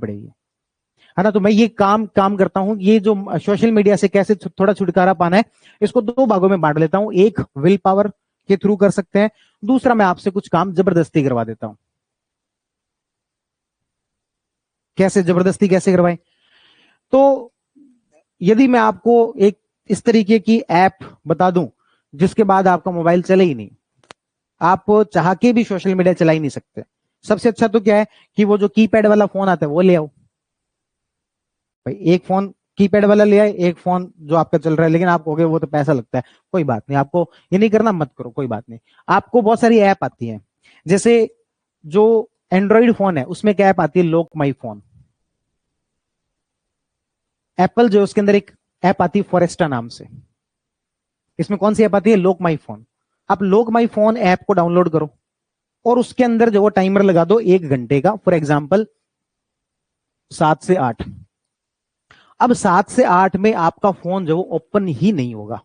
पड़ेगी, है ना। तो मैं ये काम करता हूं, ये जो सोशल मीडिया से कैसे थोड़ा छुटकारा पाना है, इसको दो भागों में बांट लेता हूं। एक विल पावर के थ्रू कर सकते हैं, दूसरा मैं आपसे कुछ काम जबरदस्ती करवा देता हूं। कैसे जबरदस्ती कैसे करवाएं? तो यदि मैं आपको एक इस तरीके की ऐप बता दूं जिसके बाद आपका मोबाइल चले ही नहीं, आप चाह के भी सोशल मीडिया चला ही नहीं सकते, सबसे अच्छा तो क्या है कि वो जो कीपैड वाला फोन आता है वो ले आओ भाई। एक फोन कीपैड वाला ले आए, एक फोन जो आपका चल रहा है, लेकिन आप कहोगे वो तो पैसा लगता है, कोई बात नहीं, आपको ये नहीं करना मत करो, कोई बात नहीं। आपको बहुत सारी ऐप आती है, जैसे जो एंड्रॉइड फोन है उसमें क्या ऐप आती है, लॉक माई फोन। एप्पल जो उसके अंदर एक ऐप आती है फॉरेस्टा नाम से, इसमें कौन सी ऐप आती है, लॉक माई फोन। आप लॉक माई फोन ऐप को डाउनलोड करो और उसके अंदर जो वो टाइमर लगा दो 1 घंटे का, फॉर एग्जाम्पल 7 से 8। अब 7 से 8 में आपका फोन जो ओपन ही नहीं होगा,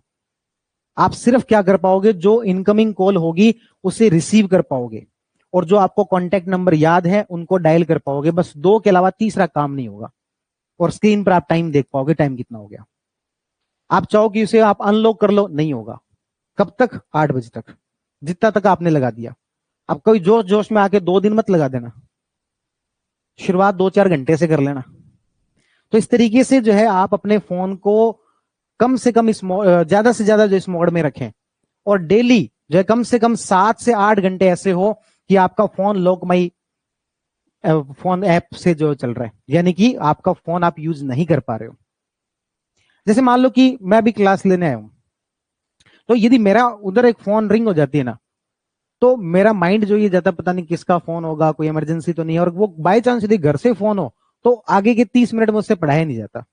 आप सिर्फ क्या कर पाओगे, जो इनकमिंग कॉल होगी उसे रिसीव कर पाओगे, और जो आपको कॉन्टैक्ट नंबर याद है उनको डायल कर पाओगे, बस दो के अलावा तीसरा काम नहीं होगा। और स्क्रीन पर आप टाइम देख पाओगे, टाइम कितना हो गया। आप चाहो कि उसे आप अनलॉक कर लो, नहीं होगा। कब तक, 8 बजे तक, जितना तक आपने लगा दिया। अब कोई जोश जोश में आके 2 दिन मत लगा देना, शुरुआत 2-4 घंटे से कर लेना। तो इस तरीके से जो है आप अपने फोन को कम से कम ज्यादा से ज्यादा जो इस मोड में रखें, और डेली जो है कम से कम 7 से 8 घंटे ऐसे हो कि आपका phone lock my phone app से जो चल रहा है, यानी कि आपका फोन आप यूज नहीं कर पा रहे हो। जैसे मान लो कि मैं अभी क्लास लेने आया हूं, तो यदि मेरा उधर एक फोन रिंग हो जाती है ना, तो मेरा माइंड जो ये जाता पता नहीं किसका फोन होगा, कोई इमरजेंसी तो नहीं है, और वो बाय चांस यदि घर से फोन हो तो आगे के 30 मिनट में उससे पढ़ाया नहीं जाता।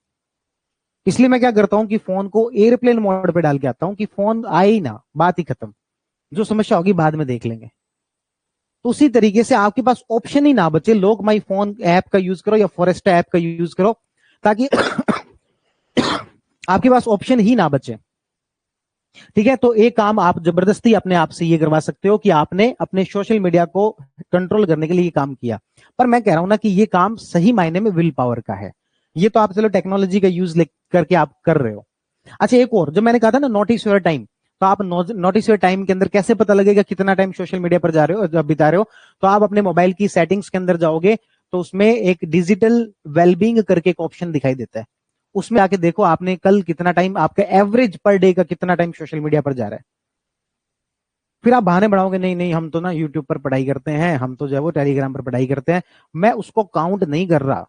इसलिए मैं क्या करता हूं कि फोन को एयरप्लेन मोड पे डाल के आता हूं कि फोन आए ही ना, बात ही खत्म, जो समस्या होगी बाद में देख लेंगे। तो उसी तरीके से आपके पास ऑप्शन ही ना बचे, लॉक माई फोन ऐप का यूज करो या फॉरेस्ट ऐप का यूज करो, ताकि आपके पास ऑप्शन ही ना बचे। ठीक है, तो एक काम आप जबरदस्ती अपने आप से ये करवा सकते हो कि आपने अपने सोशल मीडिया को कंट्रोल करने के लिए ये काम किया। पर मैं कह रहा हूं ना कि ये काम सही मायने में विल पावर का है। ये तो आप चलो टेक्नोलॉजी का यूज करके आप कर रहे हो। अच्छा, एक और जो मैंने कहा था ना, नोटिस योर टाइम, तो आप नोटिस योर टाइम के अंदर कैसे पता लगेगा कितना टाइम सोशल मीडिया पर जा रहे हो, जब बिता रहे हो? तो आप अपने मोबाइल की सेटिंग्स के अंदर जाओगे, तो उसमें एक डिजिटल वेलबींग करके एक ऑप्शन दिखाई देता है। उसमें आके देखो आपने कल कितना टाइम, आपका एवरेज पर डे का कितना टाइम सोशल मीडिया पर जा रहा है। फिर आप बहाने बढ़ाओगे, नहीं नहीं हम तो ना यूट्यूब पर पढ़ाई करते हैं, हम तो जो है वो टेलीग्राम पर पढ़ाई करते हैं, मैं उसको काउंट नहीं कर रहा।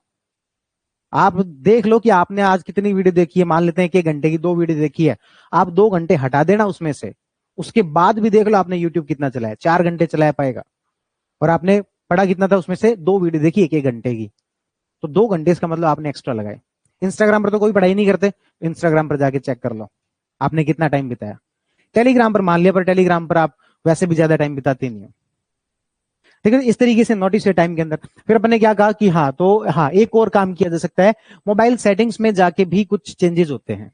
आप देख लो कि आपने आज कितनी वीडियो देखी है, मान लेते हैं कि 1 घंटे की 2 वीडियो देखी है, आप 2 घंटे हटा देना उसमें से, उसके बाद भी देख लो आपने यूट्यूब कितना चलाया, 4 घंटे चलाया पाएगा, और आपने पढ़ा कितना था, उसमें से 2 वीडियो देखी 1-1 घंटे की, तो 2 घंटे इसका मतलब आपने एक्स्ट्रा लगाए। इंस्टाग्राम पर तो कोई पढ़ाई नहीं करते, इंस्टाग्राम पर जाके चेक कर लो आपने कितना टाइम बिताया। टेलीग्राम पर मान लिया, पर टेलीग्राम पर आप वैसे भी ज्यादा टाइम बिताते नहीं हो। ठीक है, इस तरीके से नोटिस है टाइम के अंदर। फिर अपने क्या कहा कि हाँ, तो हाँ एक और काम किया जा सकता है, मोबाइल सेटिंग्स में जाके भी कुछ चेंजेस होते हैं।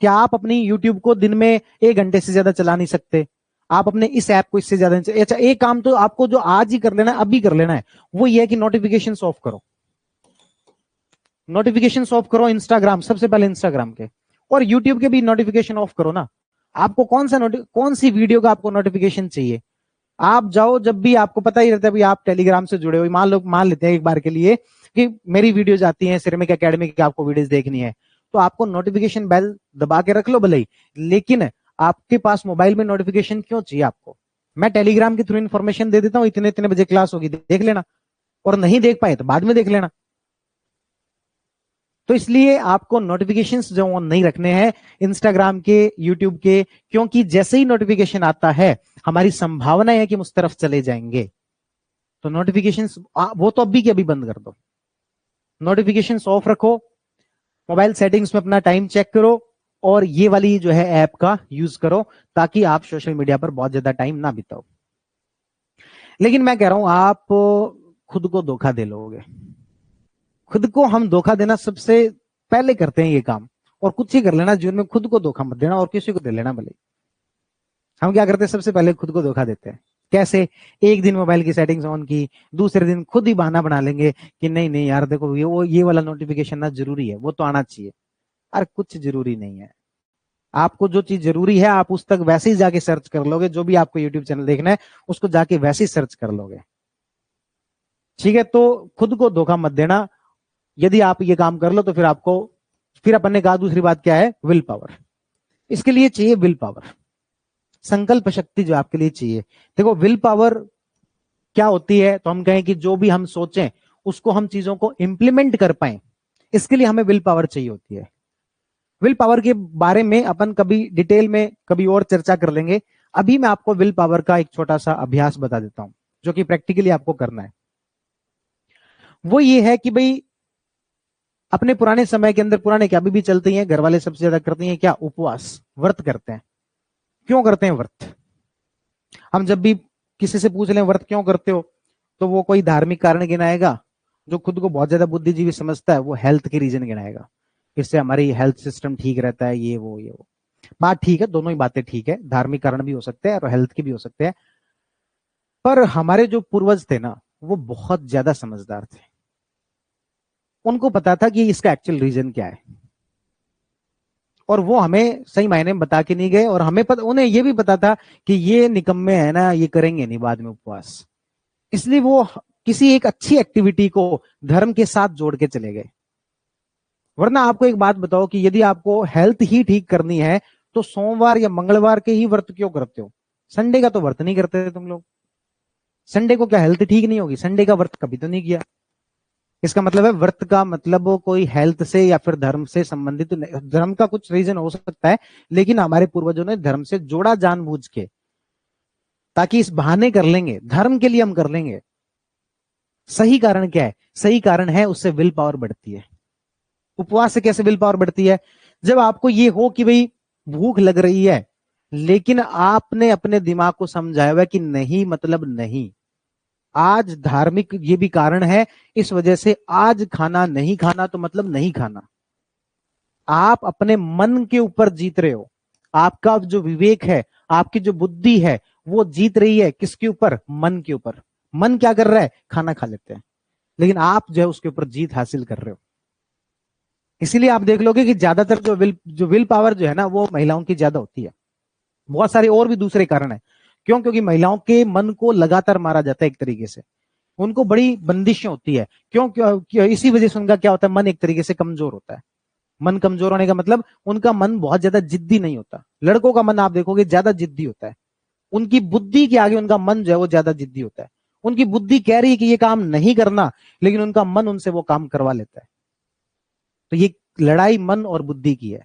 क्या आप अपनी यूट्यूब को दिन में 1 घंटे से ज्यादा चला नहीं सकते? आप अपने इस ऐप को इससे ज्यादा नहीं। अच्छा, एक काम तो आपको जो आज ही कर लेना है, अभी कर लेना है, वो ये है कि नोटिफिकेशन ऑफ करो। नोटिफिकेशन ऑफ करो, इंस्टाग्राम सबसे पहले, इंस्टाग्राम के और यूट्यूब के भी नोटिफिकेशन ऑफ करो ना। आपको कौन सी वीडियो का आपको नोटिफिकेशन चाहिए? आप जाओ, जब भी आपको पता ही रहता है, भाई आप टेलीग्राम से जुड़े हो, मान लेते हैं एक बार के लिए कि मेरी वीडियोज आती हैं सिरेमिक एकेडमी की, आपको वीडियोज देखनी है, तो आपको नोटिफिकेशन बेल दबा के रख लो भले ही, लेकिन आपके पास मोबाइल में नोटिफिकेशन क्यों चाहिए आपको? मैं टेलीग्राम के थ्रू इन्फॉर्मेशन दे देता हूँ, इतने इतने बजे क्लास होगी, देख लेना, और नहीं देख पाए तो बाद में देख लेना। तो इसलिए आपको नोटिफिकेशंस जो ऑन नहीं रखने हैं इंस्टाग्राम के, यूट्यूब के, क्योंकि जैसे ही नोटिफिकेशन आता है हमारी संभावना है कि हम उस तरफ चले जाएंगे। तो नोटिफिकेशंस वो तो अभी के अभी बंद कर दो, नोटिफिकेशंस ऑफ रखो, मोबाइल सेटिंग्स में अपना टाइम चेक करो, और ये वाली जो है ऐप का यूज करो, ताकि आप सोशल मीडिया पर बहुत ज्यादा टाइम ना बिताओ। लेकिन मैं कह रहा हूं आप खुद को धोखा दे लोगे। खुद को हम धोखा देना सबसे पहले करते हैं ये काम, और कुछ ही कर लेना जीवन में, खुद को धोखा मत देना और किसी को दे लेना भले। हम क्या करते हैं, सबसे पहले खुद को धोखा देते हैं। कैसे? एक दिन मोबाइल की सेटिंग्स ऑन की, दूसरे दिन खुद ही बहाना बना लेंगे कि नहीं नहीं यार देखो ये वाला नोटिफिकेशन ना जरूरी है, वो तो आना चाहिए। अरे कुछ जरूरी नहीं है। आपको जो चीज जरूरी है आप उस तक वैसे ही जाके सर्च कर लोगे, जो भी आपको यूट्यूब चैनल देखना है उसको जाके वैसे ही सर्च कर लोगे। ठीक है, तो खुद को धोखा मत देना। यदि आप ये काम कर लो तो फिर आपको, फिर अपन ने कहा दूसरी बात क्या है? Will power. इसके लिए चाहिए विल पावर, संकल्प शक्ति जो आपके लिए चाहिए। देखो विल पावर क्या होती है, तो हम कहें कि जो भी हम सोचें उसको हम चीजों को इंप्लीमेंट कर पाए, इसके लिए हमें विल पावर चाहिए होती है। विल पावर के बारे में अपन कभी डिटेल में कभी और चर्चा कर लेंगे। अभी मैं आपको विल पावर का एक छोटा सा अभ्यास बता देता हूं जो कि प्रैक्टिकली आपको करना है। वो ये है कि भाई अपने पुराने समय के अंदर, पुराने क्या अभी भी चलती हैं, घर वाले सबसे ज्यादा करती हैं क्या? उपवास, व्रत करते हैं। क्यों करते हैं व्रत? हम जब भी किसी से पूछ लें व्रत क्यों करते हो, तो वो कोई धार्मिक कारण गिनाएगा। जो खुद को बहुत ज्यादा बुद्धिजीवी समझता है वो हेल्थ के रीजन गिनाएगा, इससे हमारी हेल्थ सिस्टम ठीक रहता है, ये वो। बात ठीक है, दोनों ही बातें ठीक है, धार्मिक कारण भी हो सकते हैं और हेल्थ के भी हो सकते हैं। पर हमारे जो पूर्वज थे ना, वो बहुत ज्यादा समझदार थे। उनको पता था कि इसका एक्चुअल रीजन क्या है, और वो हमें सही मायने में बता के नहीं गए। और हमें उन्हें ये भी पता था कि ये निकम्मे है ना, ये करेंगे नहीं बाद में उपवास, इसलिए वो किसी एक अच्छी एक्टिविटी को धर्म के साथ जोड़ के चले गए। वरना आपको एक बात बताओ कि यदि आपको हेल्थ ही ठीक करनी है तो सोमवार या मंगलवार के ही व्रत क्यों करते हो? संडे का तो व्रत नहीं करते तुम लोग। संडे को क्या हेल्थ ठीक नहीं होगी? संडे का व्रत कभी तो नहीं किया। इसका मतलब है व्रत का मतलब कोई हेल्थ से या फिर धर्म से संबंधित नहीं। धर्म का कुछ रीजन हो सकता है, लेकिन हमारे पूर्वजों ने धर्म से जोड़ा जानबूझ के, ताकि इस बहाने कर लेंगे, धर्म के लिए हम कर लेंगे। सही कारण क्या है? सही कारण है उससे विल पावर बढ़ती है। उपवास से कैसे विल पावर बढ़ती है? जब आपको ये हो कि भाई भूख लग रही है, लेकिन आपने अपने दिमाग को समझाया हुआ कि नहीं मतलब नहीं, आज धार्मिक ये भी कारण है, इस वजह से आज खाना नहीं खाना तो मतलब नहीं खाना। आप अपने मन के ऊपर जीत रहे हो। आपका जो विवेक है, आपकी जो बुद्धि है, वो जीत रही है किसके ऊपर? मन के ऊपर। मन क्या कर रहा है? खाना खा लेते हैं, लेकिन आप जो है उसके ऊपर जीत हासिल कर रहे हो। इसीलिए आप देख लोगे कि ज्यादातर जो विल पावर जो है ना, वो महिलाओं की ज्यादा होती है। बहुत सारे और भी दूसरे कारण है। क्यों? क्योंकि महिलाओं के मन को लगातार मारा जाता है एक तरीके से, उनको बड़ी बंदिशें होती है। क्यों? इसी वजह से उनका क्या होता है, मन एक तरीके से कमजोर होता है। मन कमजोर होने का मतलब उनका मन बहुत ज्यादा जिद्दी नहीं होता। लड़कों का मन आप देखोगे ज्यादा जिद्दी होता है। उनकी बुद्धि के आगे उनका मन जो है वो ज्यादा जिद्दी होता है। उनकी बुद्धि कह रही है कि ये काम नहीं करना, लेकिन उनका मन उनसे वो काम करवा लेता है। तो ये लड़ाई मन और बुद्धि की है।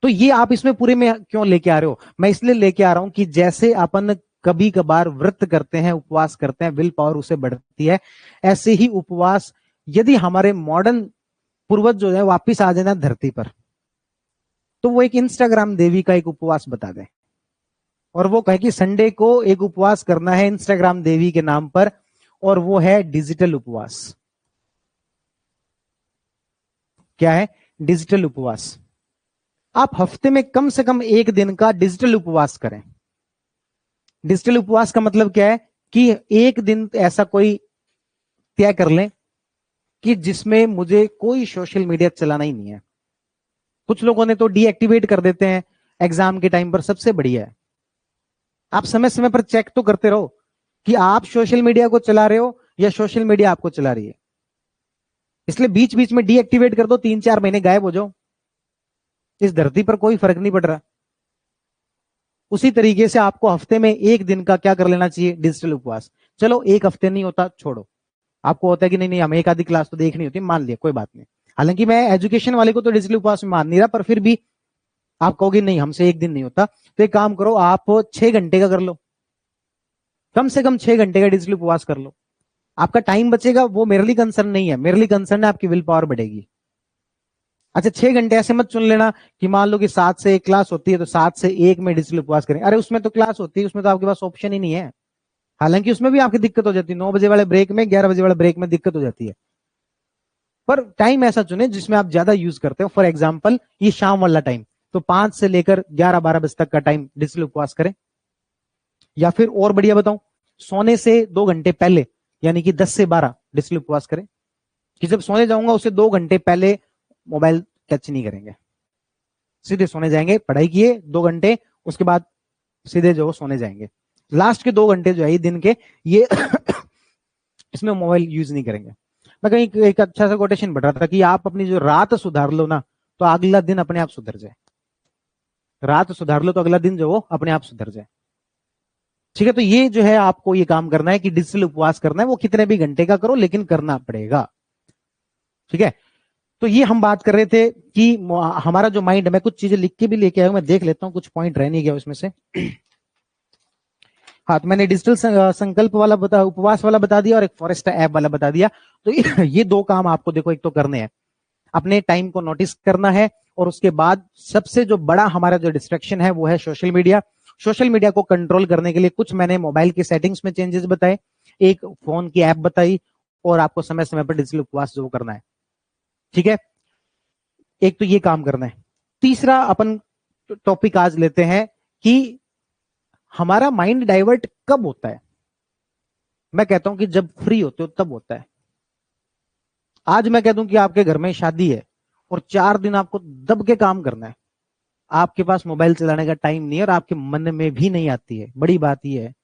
तो ये आप इसमें पूरे में क्यों लेके आ रहे हो? मैं इसलिए लेके आ रहा हूं कि जैसे अपन कभी कभार व्रत करते हैं, उपवास करते हैं, विल पावर उसे बढ़ती है, ऐसे ही उपवास यदि हमारे मॉडर्न पूर्वज जो है वापिस आ जाना धरती पर, तो वो एक इंस्टाग्राम देवी का एक उपवास बता दें, और वो कहे कि संडे को एक उपवास करना है इंस्टाग्राम देवी के नाम पर, और वो है डिजिटल उपवास। क्या है? डिजिटल उपवास। आप हफ्ते में कम से कम एक दिन का डिजिटल उपवास करें। डिजिटल उपवास का मतलब क्या है कि एक दिन ऐसा कोई तय कर लें कि जिसमें मुझे कोई सोशल मीडिया चलाना ही नहीं है। कुछ लोगों ने तो डीएक्टिवेट कर देते हैं एग्जाम के टाइम पर, सबसे बढ़िया है आप समय समय पर चेक तो करते रहो कि आप सोशल मीडिया को चला रहे हो या सोशल मीडिया आपको चला रही है। इसलिए बीच बीच में डीएक्टिवेट कर दो, 3-4 महीने गायब हो जाओ, इस धरती पर कोई फर्क नहीं पड़ रहा। उसी तरीके से आपको हफ्ते में एक दिन का क्या कर लेना चाहिए? डिजिटल उपवास। चलो एक हफ्ते नहीं होता, छोड़ो। आपको होता है कि नहीं नहीं हमें एक आधी क्लास तो देखनी होती है, मान लिया, कोई बात नहीं। हालांकि मैं एजुकेशन वाले को तो डिजिटल उपवास में मान नहीं रहा, पर फिर भी आप कहोगे नहीं हमसे एक दिन नहीं होता, तो एक काम करो, आप 6 घंटे का कर लो, कम से कम 6 घंटे का डिजिटल उपवास कर लो। आपका टाइम बचेगा, वो मेरे लिए कंसर्न नहीं है, मेरे लिए कंसर्न है आपकी विल पावर बढ़ेगी। अच्छा 6 घंटे ऐसे मत चुन लेना कि मान लो कि 7 से 1 क्लास होती है तो 7 से 1 में डिजिटल उपवास करें। अरे उसमें तो क्लास होती है, उसमें तो आपके पास ऑप्शन ही नहीं है। हालांकि उसमें भी आपकी दिक्कत हो जाती है, 9 बजे वाले ब्रेक में, 11 बजे वाले ब्रेक में दिक्कत हो जाती है। पर टाइम ऐसा चुने जिसमें आप ज्यादा यूज करते हो। फॉर एग्जाम्पल ये शाम वाला टाइम, तो 5 से लेकर 11-12 बजे तक का टाइम डिजिटल उपवास करें। या फिर और बढ़िया बताऊं, सोने से 2 घंटे पहले यानी कि 10 से 12 डिजिटल उपवास करें, कि जब सोने जाऊंगा उससे 2 घंटे पहले मोबाइल टच नहीं करेंगे, सीधे सोने जाएंगे, पढ़ाई किए 2 घंटे, उसके बाद सीधे जो सोने जाएंगे। लास्ट के 2 घंटे जो है दिन के, ये इसमें मोबाइल यूज नहीं करेंगे। मैं कहीं एक अच्छा सा कोटेशन पढ़ रहा था कि आप अपनी जो रात सुधार लो ना, तो अगला दिन अपने आप सुधर जाए। रात सुधार लो तो अगला दिन जो वो अपने आप सुधर जाए। ठीक है, तो ये जो है आपको ये काम करना है कि डिजिटल उपवास करना है, वो कितने भी घंटे का करो लेकिन करना पड़ेगा। ठीक है, तो ये हम बात कर रहे थे कि हमारा जो माइंड है, मैं कुछ चीजें लिख के भी लेके आया हूं, मैं देख लेता हूं, कुछ पॉइंट रह नहीं गया उसमें से। हाँ, तो मैंने डिजिटल संकल्प वाला उपवास वाला बता दिया और एक फॉरेस्ट ऐप वाला बता दिया। तो ये 2 काम आपको देखो, एक तो करने हैं, अपने टाइम को नोटिस करना है, और उसके बाद सबसे जो बड़ा हमारा जो डिस्ट्रैक्शन है वो है सोशल मीडिया। सोशल मीडिया को कंट्रोल करने के लिए कुछ मैंने मोबाइल की सेटिंग्स में चेंजेस बताए, एक फोन की ऐप बताई, और आपको समय समय पर डिजिटल उपवास जो करना है। ठीक है, एक तो ये काम करना है। तीसरा अपन टॉपिक आज लेते हैं कि हमारा माइंड डाइवर्ट कब होता है। मैं कहता हूं कि जब फ्री होते हो तब होता है। आज मैं कह दूं कि आपके घर में शादी है और 4 दिन आपको दब के काम करना है, आपके पास मोबाइल चलाने का टाइम नहीं है और आपके मन में भी नहीं आती है। बड़ी बात यह है,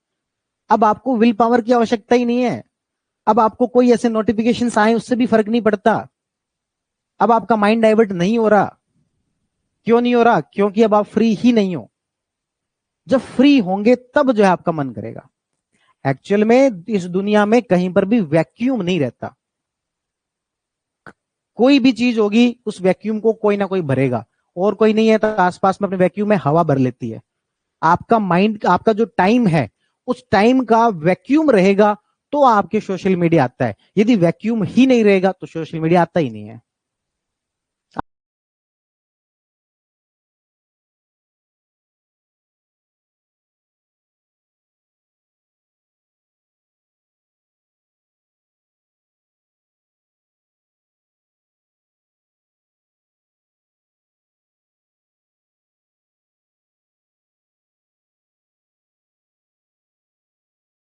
अब आपको विल पावर की आवश्यकता ही नहीं है। अब आपको कोई ऐसे नोटिफिकेशन आए उससे भी फर्क नहीं पड़ता। अब आपका माइंड डाइवर्ट नहीं हो रहा। क्यों नहीं हो रहा? क्योंकि अब आप फ्री ही नहीं हो। जब फ्री होंगे तब जो है आपका मन करेगा। एक्चुअल में इस दुनिया में कहीं पर भी वैक्यूम नहीं रहता। कोई भी चीज होगी उस वैक्यूम को कोई ना कोई भरेगा, और कोई नहीं है तो आसपास में अपने वैक्यूम में हवा भर लेती है। आपका माइंड, आपका जो टाइम है उस टाइम का वैक्यूम रहेगा तो आपके सोशल मीडिया आता है। यदि वैक्यूम ही नहीं रहेगा तो सोशल मीडिया आता ही नहीं है।